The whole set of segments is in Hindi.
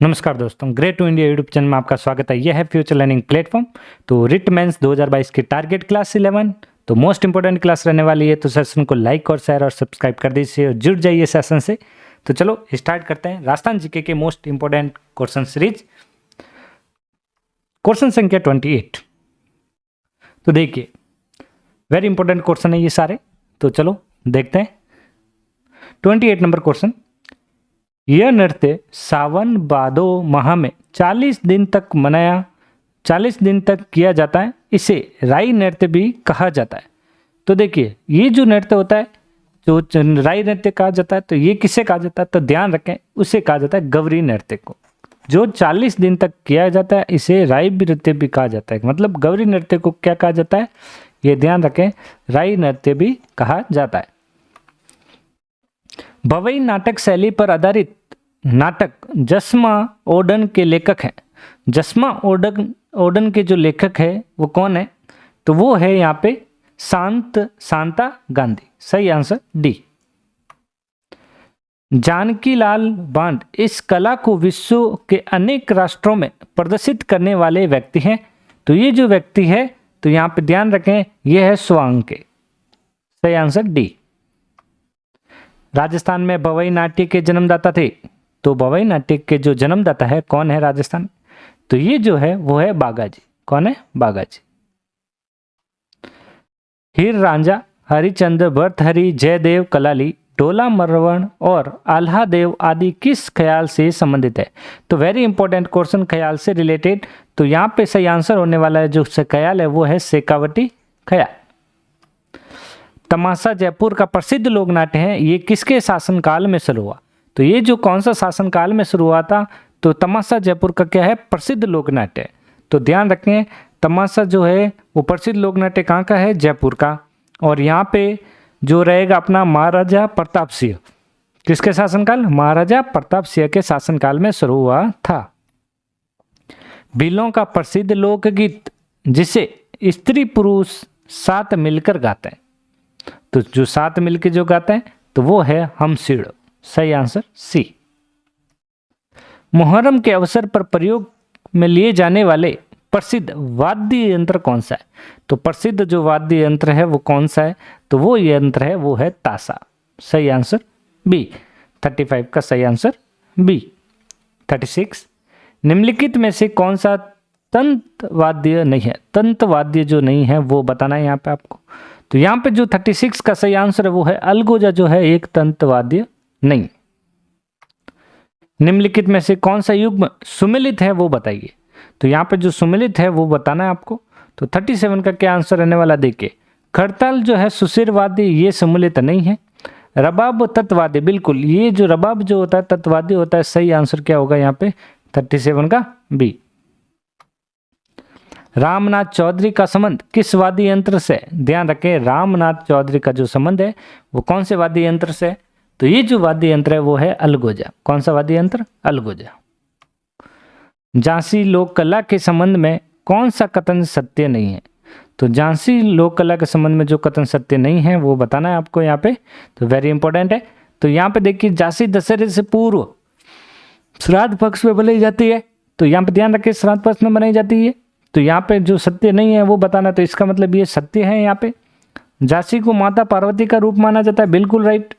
नमस्कार दोस्तों, great to India YouTube channel में आपका स्वागत है। यह है फ्यूचर लर्निंग प्लेटफॉर्म। तो रिट मेंस 2022 की टारगेट क्लास 11 तो मोस्ट इंपोर्टेंट क्लास रहने वाली है। तो सेशन को लाइक और शेयर और सब्सक्राइब कर दीजिए और जुड़ जाइए सेशन से। तो चलो स्टार्ट करते हैं। राजस्थान जीके के most important question series, question संख्या 28। तो देखिए, वेरी इंपॉर्टेंट क्वेश्चन है ये सारे। तो चलो देखते हैं 28 नंबर क्वेश्चन। यह नृत्य सावन भादो माह में 40 दिन तक किया जाता है। इसे राई नृत्य भी कहा जाता है। तो देखिए, ये जो नृत्य होता है, जो राई नृत्य कहा जाता है, तो ये किसे कहा जाता है? तो ध्यान रखें, उसे कहा जाता है गौरी नृत्य को। जो 40 दिन तक किया जाता है, इसे राई नृत्य भी कहा जाता है। मतलब गौरी नृत्य को क्या कहा जाता है? ये ध्यान रखें, राई नृत्य भी कहा जाता है। भवई नाटक शैली पर आधारित नाटक जसमा ओडन के लेखक हैं। जसमा ओडन के जो लेखक है वो कौन है? तो वो है यहाँ पे शांता गांधी। सही आंसर डी। जानकी लाल बांड इस कला को विश्व के अनेक राष्ट्रों में प्रदर्शित करने वाले व्यक्ति हैं। तो ये जो व्यक्ति है, तो यहाँ पे ध्यान रखें, ये है स्वांके। सही आंसर डी। राजस्थान में भवई नाट्य के जन्मदाता थे। तो भवई नाट्य के जो जन्मदाता है कौन है राजस्थान? तो ये जो है वो है बागाजी। कौन है? बागाजी। हीर रांझा, हरिचंद्र, भर्तहरि, जयदेव, कलाली, डोला मरवण और आल्हा देव आदि किस ख्याल से संबंधित है? तो वेरी इंपॉर्टेंट क्वेश्चन, ख्याल से रिलेटेड। तो यहाँ पे सही आंसर होने वाला है जो ख्याल है वो है शेखावटी ख्याल। तमाशा जयपुर का प्रसिद्ध लोक नाट्य है। ये किसके शासनकाल में शुरू हुआ? तो ये जो कौन सा शासनकाल में शुरू हुआ था? तो तमाशा जयपुर का क्या है? प्रसिद्ध लोक नाट्य है। तो ध्यान रखें, तमाशा जो है वो प्रसिद्ध लोक नाट्य कहाँ का है? जयपुर का। और यहाँ पे जो रहेगा अपना महाराजा प्रताप सिंह। किसके शासनकाल? महाराजा प्रताप सिंह के शासनकाल में शुरू हुआ था। भीलों का प्रसिद्ध लोकगीत जिसे स्त्री पुरुष साथ मिलकर गाते हैं। तो जो साथ मिलकर जो गाते हैं तो वो है हमसीड़। सही आंसर सी। मुहर्रम के अवसर पर प्रयोग में लिए जाने वाले प्रसिद्ध वाद्य यंत्र कौन सा है? तो प्रसिद्ध जो वाद्य यंत्र है वो कौन सा है? तो वो यंत्र है वो है ताशा। सही आंसर बी। 35 का सही आंसर बी। 36, निम्नलिखित में से कौन सा तंत्र वाद्य नहीं है? तंत्र वाद्य जो नहीं है वो बताना है यहाँ पे आपको। तो यहाँ पे जो 36 का सही आंसर है वो है अलगोजा, जो है एक तंत्र वाद्य नहीं। निम्नलिखित में से कौन सा युग्म सुमेलित है वो बताइए। तो यहाँ पे जो सुमेलित है वो बताना है आपको। तो 37 का क्या आंसर रहने वाला? देखिए, खड़ताल जो है सुशिर वाद्य, ये सुमेलित नहीं है। रबाब तत्वाद्य, बिल्कुल, ये जो रबाब जो होता है तत्वाद्य होता है। सही आंसर क्या होगा यहाँ पे? 37 का बी। रामनाथ चौधरी का संबंध किस वाद्य यंत्र से? ध्यान रखें, रामनाथ चौधरी का जो संबंध है वो कौन से वाद्य यंत्र से? तो ये जो वाद्य यंत्र है वो है अलगोजा। कौन सा वाद्य यंत्र? अलगोजा। झांसी लोक कला के संबंध में कौन सा कथन सत्य नहीं है? तो झांसी लोक कला के संबंध में जो कथन सत्य नहीं है वो बताना है आपको यहाँ पे। तो वेरी इंपॉर्टेंट है। तो यहाँ पे देखिए, झांसी दशहरे से पूर्व श्राद्ध पक्ष में बनाई जाती है। तो यहाँ पे ध्यान रखिए, श्राद्ध पक्ष में बनाई जाती है। तो यहाँ पे जो सत्य नहीं है वो बताना। तो इसका मतलब ये सत्य है। यहाँ पे झांसी को माता पार्वती का रूप माना जाता है। बिल्कुल राइट।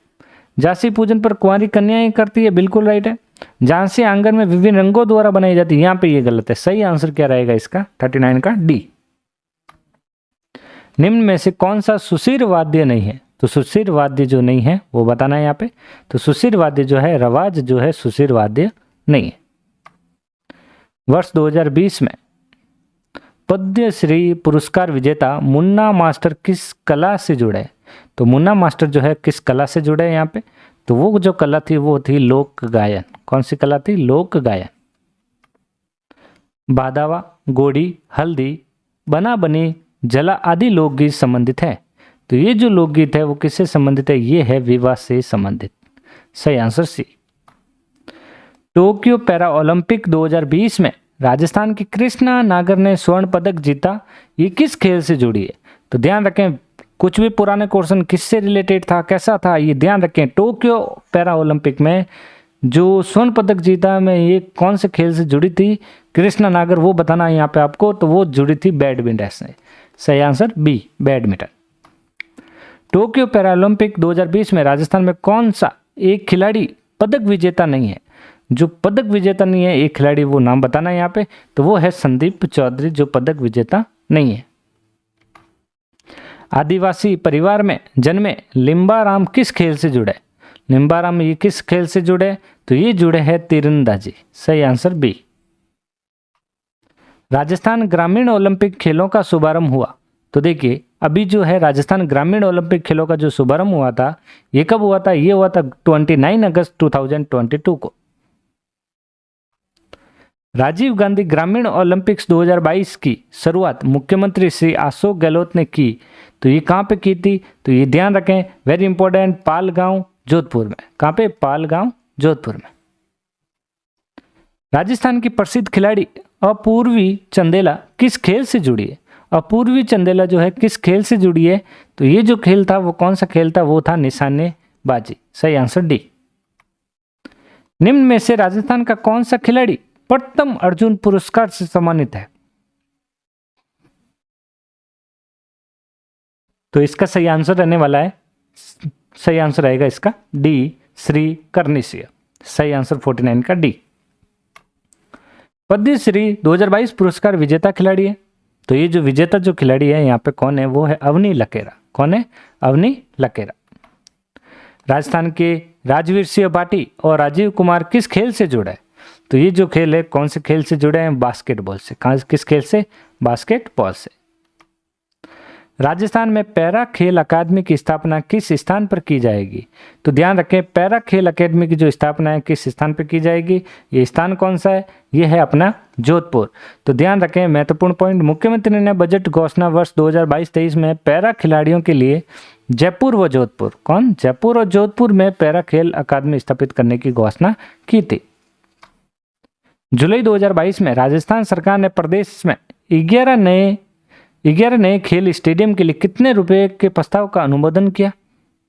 झांसी पूजन पर कुंवारी कन्याएं करती है। बिल्कुल राइट है। झांसी आंगन में विभिन्न रंगों द्वारा बनाई जाती है। यहाँ पे ये गलत है। सही आंसर क्या रहेगा इसका? 39 का डी। निम्न में से कौन सा सुशिर वाद्य नहीं है? तो सुशिर वाद्य जो नहीं है वो बताना है यहाँ पे। तो सुशिर वाद्य जो है, रवाज जो है, सुशिर वाद्य नहीं है। वर्ष 2020 में पद्मश्री पुरस्कार विजेता मुन्ना मास्टर किस कला से जुड़े? तो मुन्ना मास्टर जो है किस कला से जुड़े हैं यहाँ पे? तो वो जो कला थी वो थी लोक गायन। कौन सी कला थी? लोक गायन। बादावा, गोड़ी, हल्दी, बना बनी, जला आदि लोकगीत संबंधित है। तो ये जो लोकगीत है वो किससे संबंधित है? ये है विवाह से संबंधित। सही answer C. Tokyo para Olympic 2020 में राजस्थान की कृष्णा नागर ने स्वर्ण पदक जीता। ये किस खेल से जुड़ी है? तो ध्यान रखें, कुछ भी पुराने क्वेश्चन किससे रिलेटेड था, कैसा था, ये ध्यान रखें। टोक्यो पैरा ओलंपिक में जो स्वर्ण पदक जीता में ये कौन से खेल से जुड़ी थी? कृष्णा नागर, वो बताना है यहाँ पे आपको। तो वो जुड़ी थी बैडमिंटन से। सही answer B, badminton. Tokyo Paralympic 2020 में राजस्थान में कौन सा एक खिलाड़ी पदक विजेता नहीं है? जो पदक विजेता नहीं है एक खिलाड़ी, वो नाम बताना है यहाँ पे। तो वो है संदीप चौधरी, जो पदक विजेता नहीं है। आदिवासी परिवार में जन्मे लिम्बाराम किस खेल से जुड़े? लिम्बाराम ये किस खेल से जुड़े? तो ये जुड़े हैं तीरंदाजी। सही आंसर बी। राजस्थान ग्रामीण ओलंपिक खेलों का शुभारंभ हुआ। तो देखिए अभी जो है राजस्थान ग्रामीण ओलंपिक खेलों का जो शुभारंभ हुआ था, ये कब हुआ था? ये हुआ था 29 अगस्त 2022 को। राजीव गांधी ग्रामीण ओलंपिक्स 2022 की शुरुआत मुख्यमंत्री श्री अशोक गहलोत ने की। तो ये कहाँ पे की थी? तो ये ध्यान रखें, वेरी इंपॉर्टेंट, पालगांव जोधपुर में। कहाँ पे? पालगांव जोधपुर में। राजस्थान की प्रसिद्ध खिलाड़ी अपूर्वी चंदेला किस खेल से जुड़ी है? अपूर्वी चंदेला जो है किस खेल से जुड़ी है? तो ये जो खेल था वो कौन सा खेल था? वो था निशानेबाजी। सही आंसर डी। निम्न में से राजस्थान का कौन सा खिलाड़ी प्रथम अर्जुन पुरस्कार से सम्मानित है? तो इसका सही आंसर रहने वाला है, सही आंसर रहेगा इसका डी, श्री कर्णिसिया। सही आंसर 49 का डी। पद्मश्री 2022 पुरस्कार विजेता खिलाड़ी है। तो ये जो विजेता जो खिलाड़ी है यहाँ पे कौन है? वो है अवनी लकेरा। कौन है? अवनी लकेरा। राजस्थान के राजवीर सिंह भाटी और राजीव कुमार किस खेल से जुड़े हैं? तो ये जो खेल है कौन से खेल से जुड़े हैं? बास्केटबॉल से। कहाँ, किस खेल से? बास्केटबॉल से। राजस्थान में पैरा खेल अकादमी की स्थापना किस स्थान पर की जाएगी? तो ध्यान रखें, पैरा खेल अकादमी की जो स्थापना है किस स्थान पर की जाएगी? ये स्थान कौन सा है? ये है अपना जोधपुर। तो ध्यान रखें, महत्वपूर्ण पॉइंट, मुख्यमंत्री ने बजट घोषणा वर्ष 2022-23 में पैरा खिलाड़ियों के लिए जयपुर व जोधपुर, कौन? जयपुर और जोधपुर में पैरा खेल अकादमी स्थापित करने की घोषणा की थी। जुलाई 2022 में राजस्थान सरकार ने प्रदेश में 11 नए खेल स्टेडियम के लिए कितने रुपए के प्रस्ताव का अनुमोदन किया?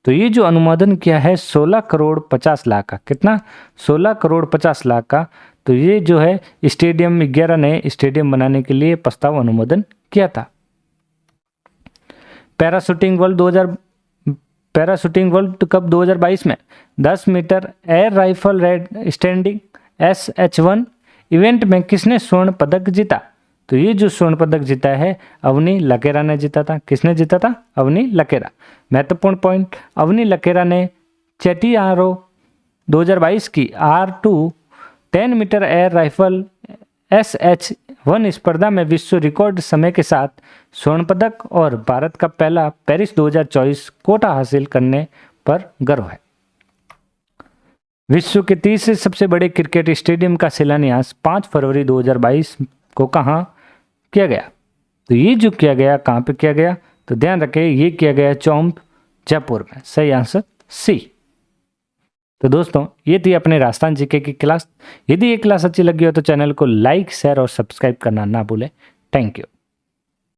तो ये जो अनुमोदन किया है 16 करोड़ 50 लाख का। कितना? 16 करोड़ 50 लाख का। तो ये जो है स्टेडियम, 11 नए स्टेडियम बनाने के लिए प्रस्ताव अनुमोदन किया था। पैराशूटिंग वर्ल्ड कप 2022 में 10 मीटर एयर राइफल रेड स्टैंडिंग SH1 इवेंट में किसने स्वर्ण पदक जीता? तो ये जो स्वर्ण पदक जीता है अवनी लकेरा ने जीता था। किसने जीता था? अवनी लकेरा। महत्वपूर्ण पॉइंट, अवनी लकेरा ने चेटियारो 2022 की R2 10 metre air rifle SH1 स्पर्धा में विश्व रिकॉर्ड समय के साथ स्वर्ण पदक और भारत का पहला पेरिस 2024 कोटा हासिल करने पर गर्व है। विश्व के तीसरे सबसे बड़े क्रिकेट स्टेडियम का शिलान्यास 5 फरवरी 2022 को कहाँ किया गया? तो ये जो किया गया कहाँ पे किया गया? तो ध्यान रखें, ये किया गया चौंप जयपुर में। सही आंसर सी। तो दोस्तों ये थी अपने राजस्थान जीके की क्लास। यदि ये क्लास अच्छी लगी हो तो चैनल को लाइक, शेयर और सब्सक्राइब करना ना भूलें। Thank you.